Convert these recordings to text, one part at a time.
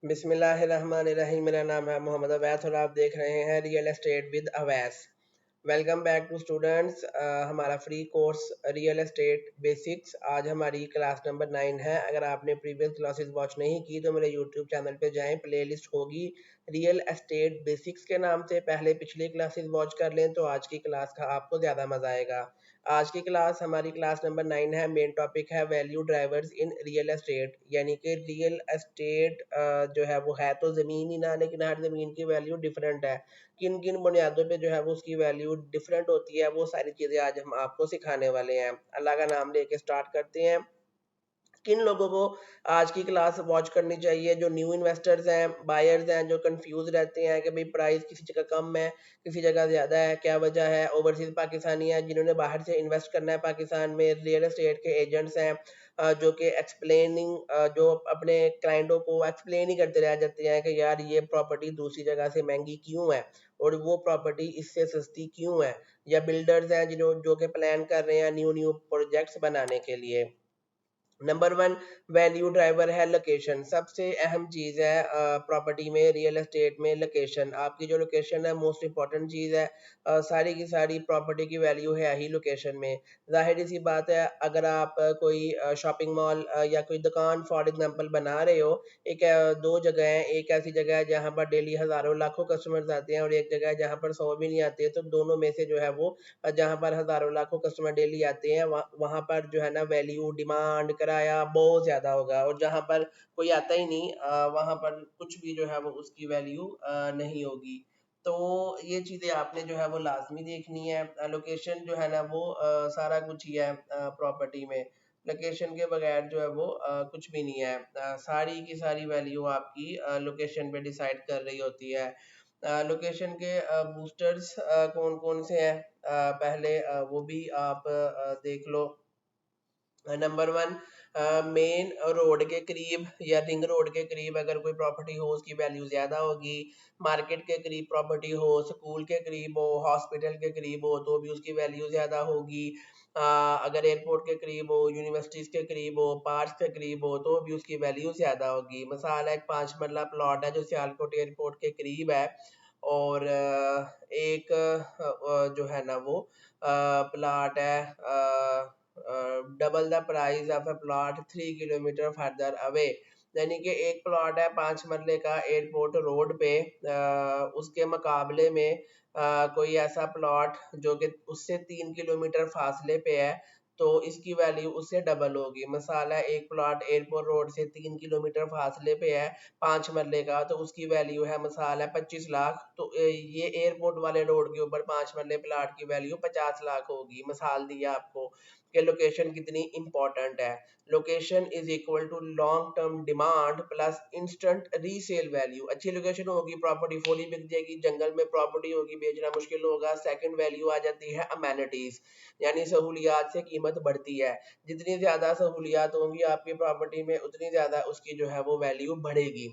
बिस्मिल्लाहिर्रहमानिर्रहीम। मेरा नाम है मोहम्मद अवैस और आप देख रहे हैं real estate with Awais. Welcome back to students. हमारा free course real estate basics, आज हमारी क्लास नंबर 9 है। अगर आपने प्रीवियस क्लासेस वॉच नहीं की तो मेरे यूट्यूब चैनल पे जाएं, प्लेलिस्ट होगी रियल एस्टेट बेसिक्स के नाम से। पहले पिछली क्लासेस वॉच कर लें तो आज की क्लास का आपको ज़्यादा मज़ा आएगा। आज की क्लास हमारी क्लास नंबर 9 है। मेन टॉपिक है value drivers in real estate, यानी कि रियल एस्टेट जो है वो है तो ज़मीन ही ना, लेकिन हर ज़मीन की वैल्यू डिफरेंट है। किन किन बुनियादों पे जो है वो उसकी वैल्यू डिफरेंट होती है, वो सारी चीज़ें आज हम आपको सिखाने वाले हैं। अल्लाह का नाम लेके स्टार्ट करते हैं। किन लोगों को आज की क्लास वॉच करनी चाहिए? जो न्यू इन्वेस्टर्स हैं, बायर्स हैं, जो कंफ्यूज रहते हैं कि भाई प्राइस किसी जगह कम है, किसी जगह ज़्यादा है, क्या वजह है। ओवरसीज़ पाकिस्तानी हैं जिन्होंने बाहर से इन्वेस्ट करना है पाकिस्तान में, रियल एस्टेट के एजेंट्स हैं जो कि एक्सप्लेनिंग जो अपने क्लाइंटों को एक्सप्लेन ही करते रह जाते हैं कि यार ये प्रॉपर्टी दूसरी जगह से महंगी क्यों है और वो प्रॉपर्टी इससे सस्ती क्यों है। या बिल्डर्स हैं जो कि प्लान कर रहे हैं न्यू न्यू प्रोजेक्ट्स बनाने के लिए। नंबर वन वैल्यू ड्राइवर है लोकेशन। सबसे अहम चीज़ है प्रॉपर्टी में, रियल एस्टेट में लोकेशन। आपकी जो लोकेशन है मोस्ट इंपॉर्टेंट चीज़ है। सारी की सारी प्रॉपर्टी की वैल्यू है ही लोकेशन में। जाहिर सी बात है, अगर आप कोई शॉपिंग मॉल या कोई दुकान फॉर एग्जांपल बना रहे हो, एक दो जगह हैं। एक ऐसी जगह है जहाँ पर डेली हज़ारों लाखों कस्टमर्स आते हैं और एक जगह है जहाँ पर 100 भी नहीं आते। तो दोनों में से जो है वो जहाँ पर हज़ारों लाखों कस्टमर डेली आते हैं वहाँ पर जो है ना वैल्यू, डिमांड, किराया बहुत ज़्यादा होगा। और जहाँ पर कोई आता ही नहीं वहाँ पर कुछ भी जो है वो उसकी वैल्यू नहीं होगी। तो ये चीज़ें आपने जो है वो लाजमी देखनी है। लोकेशन जो है ना वो सारा कुछ ही है प्रॉपर्टी में। लोकेशन के बगैर जो है वो कुछ भी नहीं है। सारी की सारी वैल्यू आपकी लोकेशन पे डिसाइड कर रही होती है। लोकेशन के बूस्टर्स कौन कौन से हैं, पहले वो भी आप देख लो। नंबर वन, मेन रोड के करीब या रिंग रोड के करीब अगर कोई प्रॉपर्टी हो उसकी वैल्यू ज़्यादा होगी। मार्केट के करीब प्रॉपर्टी हो, स्कूल के करीब हो, हॉस्पिटल के करीब हो तो भी उसकी वैल्यू ज़्यादा होगी। अगर एयरपोर्ट के करीब हो, यूनिवर्सिटीज़ के करीब हो, पार्क्स के करीब हो तो भी उसकी वैल्यू ज़्यादा होगी। मिसाल है, एक 5 मरला प्लॉट है जो सियालकोट एयरपोर्ट के करीब है और एक जो है ना वो प्लॉट है double the price of a plot 3 kilometre further away. यानी कि एक प्लॉट है 5 मरले का एयरपोर्ट रोड पे, उसके मुकाबले में कोई ऐसा प्लॉट जो कि उससे 3 किलोमीटर फासले पे है तो इसकी वैल्यू उससे डबल होगी। मिसाल है, एक प्लॉट एयरपोर्ट रोड से 3 किलोमीटर फासले पे है 5 मरले का, तो उसकी वैल्यू है मिसाल है 25 लाख। तो ये एयरपोर्ट वाले रोड के ऊपर 5 मरले प्लॉट की वैल्यू 50 लाख होगी। मिसाल दी है आपको कि लोकेशन कितनी इंपॉर्टेंट है। Location is equal to long term demand plus instant resale value. अच्छी लोकेशन होगी, प्रॉपर्टी फुली बिक जाएगी। जंगल में प्रॉपर्टी होगी, बेचना मुश्किल होगा। सेकंड वैल्यू आ जाती है अमेनिटीज, यानी सहूलियात से कीमत बढ़ती है। जितनी ज्यादा सहूलियात होंगी आपकी प्रॉपर्टी में उतनी ज्यादा उसकी जो है वो वैल्यू बढ़ेगी।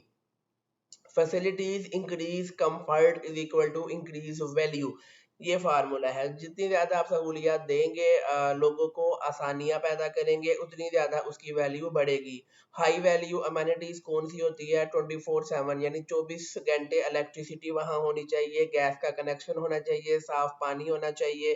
Facilities increase comfort is equal to increase value, ये फार्मूला है। जितनी ज़्यादा आप सहूलियात देंगे, लोगों को आसानियाँ पैदा करेंगे, उतनी ज़्यादा उसकी वैल्यू बढ़ेगी। हाई वैल्यू अमेनिटीज़ कौन सी होती है? 24/7, यानी 24 घंटे इलेक्ट्रिसिटी वहाँ होनी चाहिए, गैस का कनेक्शन होना चाहिए, साफ पानी होना चाहिए,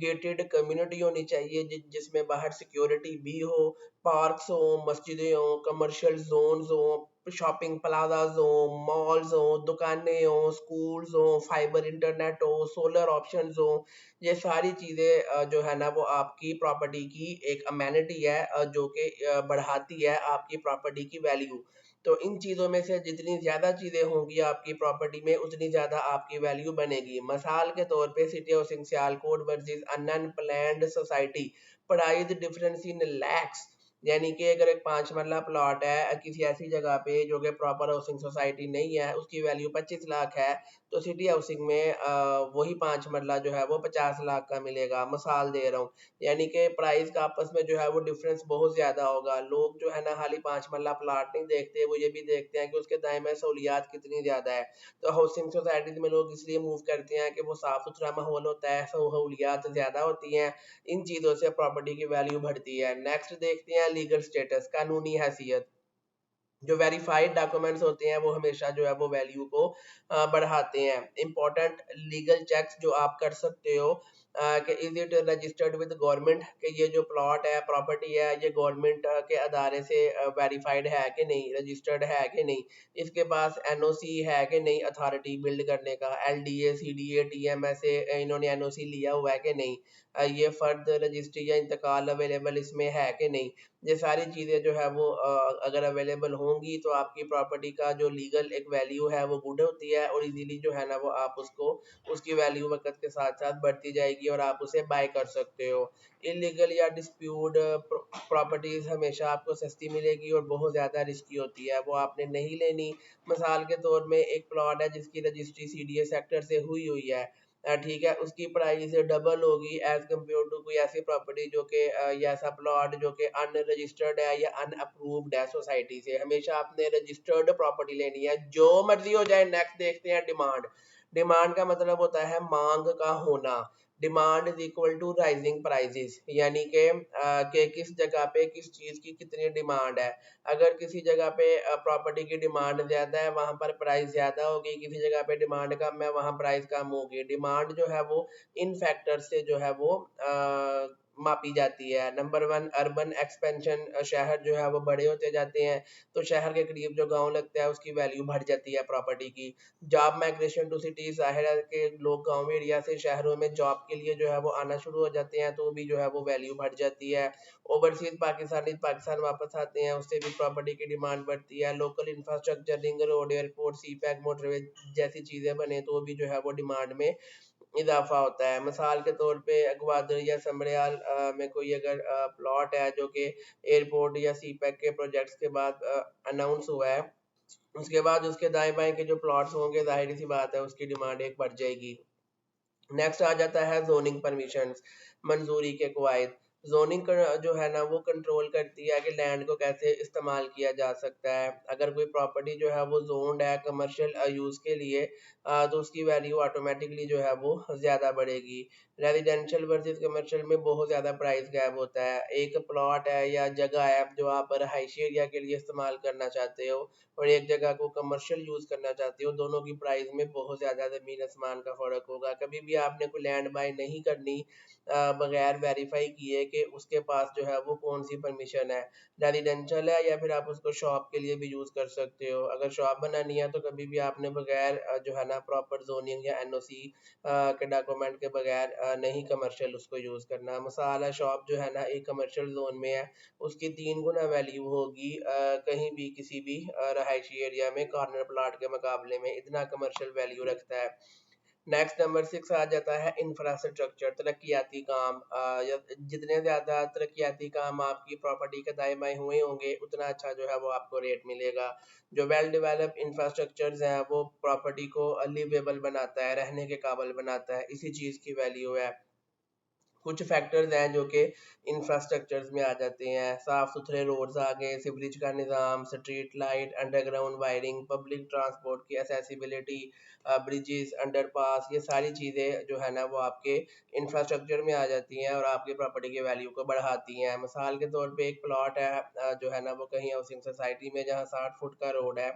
गेटेड कम्युनिटी होनी चाहिए जिसमें बाहर सिक्योरिटी भी हो, पार्क्स हो, मस्जिदें हो, कमर्शियल जोन्स हो, शॉपिंग प्लाजाज हो, मॉल्स हो, दुकानें हो, स्कूल्स हो, फाइबर इंटरनेट हो, सोलर ऑप्शंस हो। ये सारी चीज़ें जो है ना वो आपकी प्रॉपर्टी की एक अमेनिटी है जो कि बढ़ाती है आपकी प्रॉपर्टी की वैल्यू। तो इन चीज़ों में से जितनी ज़्यादा चीज़ें होंगी आपकी प्रॉपर्टी में उतनी ज़्यादा आपकी वैल्यू बनेगी। मिसाल के तौर पे city housing Sialkot versus un unplanned society, price difference in lakhs. यानी कि अगर एक 5 मरला प्लॉट है किसी ऐसी जगह पे जो कि प्रॉपर हाउसिंग सोसाइटी नहीं है, उसकी वैल्यू 25 लाख है, तो सिटी हाउसिंग में वही 5 मरला जो है वो 50 लाख का मिलेगा। मिसाल दे रहा हूँ, यानी कि प्राइस का आपस में जो है वो डिफरेंस बहुत ज़्यादा होगा। लोग जो है ना खाली 5 मरला प्लॉट नहीं देखते, वो ये भी देखते हैं कि उसके दाएं में सहूलियात कितनी ज़्यादा है। तो हाउसिंग सोसाइटीज में लोग इसलिए मूव करते हैं कि वो साफ़ सुथरा माहौल होता है, सहूलियात ज़्यादा होती हैं। इन चीज़ों से प्रॉपर्टी की वैल्यू बढ़ती है। नेक्स्ट देखते हैं लीगल स्टेटस, कानूनी हैसियत। जो वेरीफाइड डॉक्यूमेंट्स होते हैं वो हमेशा जो है वो वैल्यू को बढ़ाते हैं। इंपॉर्टेंट लीगल चेक्स जो आप कर सकते हो कि is it registered with government, कि ये जो प्लॉट है प्रॉपर्टी है ये गवर्नमेंट के अदारे से वेरीफाइड है कि नहीं, रजिस्टर्ड है कि नहीं, इसके पास एनओसी है कि नहीं अथॉरिटी बिल्ड करने का, एलडीए सीडीए टीएमएस से इन्होंने एनओसी लिया हुआ है कि नहीं, ये फर्द रजिस्ट्री या इंतकाल अवेलेबल इसमें है कि नहीं। ये सारी चीज़ें जो है वो अगर अवेलेबल होंगी तो आपकी प्रॉपर्टी का जो लीगल एक वैल्यू है वो गुड होती है, और इजीली जो है ना वो आप उसको उसकी वैल्यू वक्त के साथ साथ बढ़ती जाएगी और आप उसे बाय कर सकते हो। इलीगल या डिस्प्यूट प्रॉपर्टीज हमेशा आपको सस्ती मिलेगी और बहुत ज़्यादा रिस्की होती है, वो आपने नहीं लेनी। मिसाल के तौर में एक प्लॉट है जिसकी रजिस्ट्री सीडीए सेक्टर से हुई हुई है, ठीक है, उसकी प्राइस डबल होगी एज कम्पेयर टू कोई ऐसी प्रॉपर्टी जो कि या ऐसा प्लॉट जो कि अनरजिस्टर्ड है या अनअप्रूव्ड है सोसाइटी से। हमेशा आपने रजिस्टर्ड प्रॉपर्टी लेनी है, जो मर्जी हो जाए। नेक्स्ट देखते हैं डिमांड। डिमांड का मतलब होता है मांग का होना। Demand is equal to rising prices, यानी कि किस जगह पे किस चीज की कितनी डिमांड है। अगर किसी जगह पे प्रॉपर्टी की डिमांड ज्यादा है वहां पर प्राइस ज्यादा होगी, किसी जगह पे डिमांड कम है वहां प्राइस कम होगी। डिमांड जो है वो इन फैक्टर से जो है वो मापी जाती है। नंबर वन, अर्बन एक्सपेंशन, शहर जो है वो बड़े होते जाते हैं तो शहर के करीब जो गांव लगता है उसकी वैल्यू बढ़ जाती है प्रॉपर्टी की। जॉब माइग्रेशन टू सिटी, जाहिर है कि लोग गांव एरिया से शहरों में जॉब के लिए जो है वो आना शुरू हो जाते हैं तो भी जो है वो वैल्यू बढ़ जाती है। ओवरसीज पाकिस्तानी पाकिस्तान वापस आते हैं उससे भी प्रॉपर्टी की डिमांड बढ़ती है। Local infrastructure, ring road, airport, CPEC, motorway जैसी चीजें बने तो भी जो है वो डिमांड में इजाफा होता है। मिसाल के तौर पे ग्वादर या समरियाल में कोई अगर प्लॉट है जो कि एयरपोर्ट या सी पैक के प्रोजेक्ट्स के बाद अनाउंस हुआ है, उसके बाद उसके दाएं बाएं के जो प्लॉट्स होंगे जाहिर सी बात है उसकी डिमांड एक बढ़ जाएगी। नेक्स्ट आ जाता है जोनिंग परमिशंस, मंजूरी के कवायद। जोनिंग जो है ना वो कंट्रोल करती है कि लैंड को कैसे इस्तेमाल किया जा सकता है। अगर कोई प्रॉपर्टी जो है वो जोन्ड है कमर्शियल यूज के लिए तो उसकी वैल्यू ऑटोमेटिकली जो है वो ज़्यादा बढ़ेगी। रेजिडेंशियल वर्सेस कमर्शियल में बहुत ज़्यादा प्राइस गैप होता है। एक प्लॉट है या जगह है जो आप रहायशी एरिया के लिए इस्तेमाल करना चाहते हो और एक जगह को कमर्शियल यूज करना चाहते हो, दोनों की प्राइस में बहुत ज्यादा जमीन आसमान का फर्क होगा। कभी भी आपने कोई लैंड बाय नहीं करनी बगैर वेरीफाई किए कि उसके पास जो है वो कौन सी परमिशन है, रेजिडेंशियल है या फिर आप उसको शॉप के लिए भी यूज कर सकते हो। अगर शॉप बनानी है तो कभी भी आपने बगैर जो है ना प्रॉपर जोनिंग या एनओसी के डॉक्यूमेंट के बगैर नहीं कमर्शियल उसको यूज करना। मिसाल है शॉप जो है ना एक कमर्शियल जोन में है, उसकी 3 गुना वैल्यू होगी कहीं भी किसी भी रहायशी एरिया में कॉर्नर प्लाट के मुकाबले में, इतना कमर्शियल वैल्यू रखता है। नेक्स्ट नंबर 6 आ जाता है इंफ्रास्ट्रक्चर, तरक्याती काम। जितने ज़्यादा तरक्याती काम आपकी प्रॉपर्टी के दाएं बाएं हुए होंगे उतना अच्छा जो है वो आपको रेट मिलेगा। जो वेल डेवलप इंफ्रास्ट्रक्चर्स हैं वो प्रॉपर्टी को लिवेबल बनाता है, रहने के काबिल बनाता है, इसी चीज़ की वैल्यू है। कुछ फैक्टर्स हैं जो कि इंफ्रास्ट्रक्चर्स में आ जाते हैं। साफ सुथरे रोड्स आ गए, सीवरेज का निज़ाम, street light, underground wiring, public transport की एसेसिबिलिटी, ब्रिजेस, अंडरपास, ये सारी चीज़ें जो है ना वो आपके इंफ्रास्ट्रक्चर में आ जाती हैं और आपकी प्रॉपर्टी की वैल्यू को बढ़ाती हैं। मिसाल के तौर पे एक प्लॉट है जो है ना वो कहीं हाउसिंग सोसाइटी में जहाँ 60 फुट का रोड है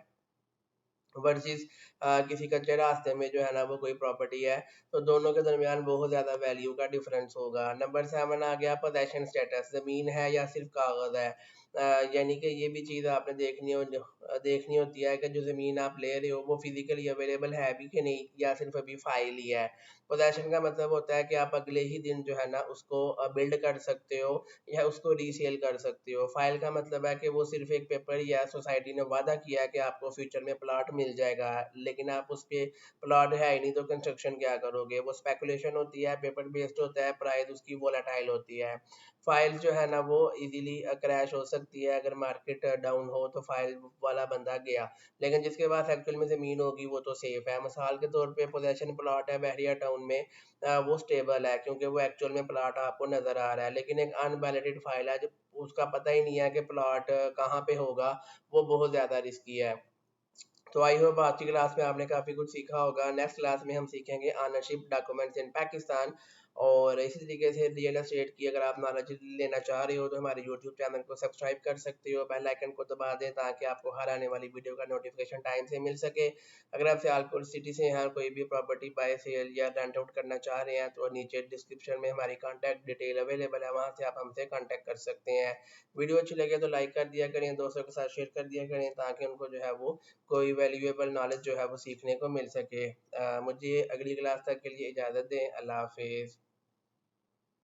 वर्सेस किसी कच्चे रास्ते में जो है ना वो कोई प्रॉपर्टी है, तो दोनों के दरमियान बहुत ज़्यादा वैल्यू का डिफरेंस होगा। नंबर 7 आ गया पोजेशन स्टेटस, ज़मीन है या सिर्फ कागज़ है। यानी कि ये भी चीज़ आपने देखनी होती है कि जो ज़मीन आप ले रहे हो वो फिजिकली अवेलेबल है भी कि नहीं या सिर्फ अभी फाइल ही है। पोजेशन का मतलब होता है कि आप अगले ही दिन जो है ना उसको बिल्ड कर सकते हो या उसको रीसेल कर सकते हो। फाइल का मतलब है कि वो सिर्फ एक पेपर या सोसाइटी ने वादा किया है कि आपको फ्यूचर में प्लॉट मिल जाएगा, लेकिन आप उस पे प्लॉट है ही नहीं तो कंस्ट्रक्शन क्या करोगे। वो स्पेकुलेशन होती है, पेपर बेस्ड होता है, प्राइस उसकी वोलेटाइल होती है। फाइल जो है ना वो इजीली क्रैश हो सकती है, अगर मार्केट डाउन हो तो फाइल वाला बंदा गया, लेकिन जिसके पास एक्चुअल में ज़मीन होगी वो तो सेफ है। मिसाल के तौर पे पोजेशन प्लॉट है बहरिया टाउन में, वो स्टेबल है क्योंकि वो एक्चुअल में प्लॉट आपको नज़र आ रहा है, लेकिन एक अनवैलिडेट फाइल है जब उसका पता ही नहीं है कि प्लॉट कहाँ पे होगा, वो बहुत ज़्यादा रिस्की है। तो आई होप आज की क्लास में आपने काफ़ी कुछ सीखा होगा। नेक्स्ट क्लास में हम सीखेंगे ऑनरशिप डॉक्यूमेंट्स इन पाकिस्तान और इसी तरीके से रियल एस्टेट की अगर आप नॉलेज लेना चाह रहे हो तो हमारे यूट्यूब चैनल को सब्सक्राइब कर सकते हो, बेल आइकन को दबा दें ताकि आपको हर आने वाली वीडियो का नोटिफिकेशन टाइम से मिल सके। अगर आप सियालकोट सिटी से यहाँ कोई भी प्रॉपर्टी बाय सेल या रेंट आउट करना चाह रहे हैं तो नीचे डिस्क्रिप्शन में हमारी कॉन्टैक्ट डिटेल अवेलेबल है, वहाँ से आप हमसे कॉन्टैक्ट कर सकते हैं। वीडियो अच्छी लगे तो लाइक कर दिया करें, दोस्तों के साथ शेयर कर दिया करें ताकि उनको जो है वो कोई वैल्यूएबल नॉलेज जो है वो सीखने को मिल सके। मुझे अगली क्लास तक के लिए इजाज़त दें। अल्लाह हाफिज़।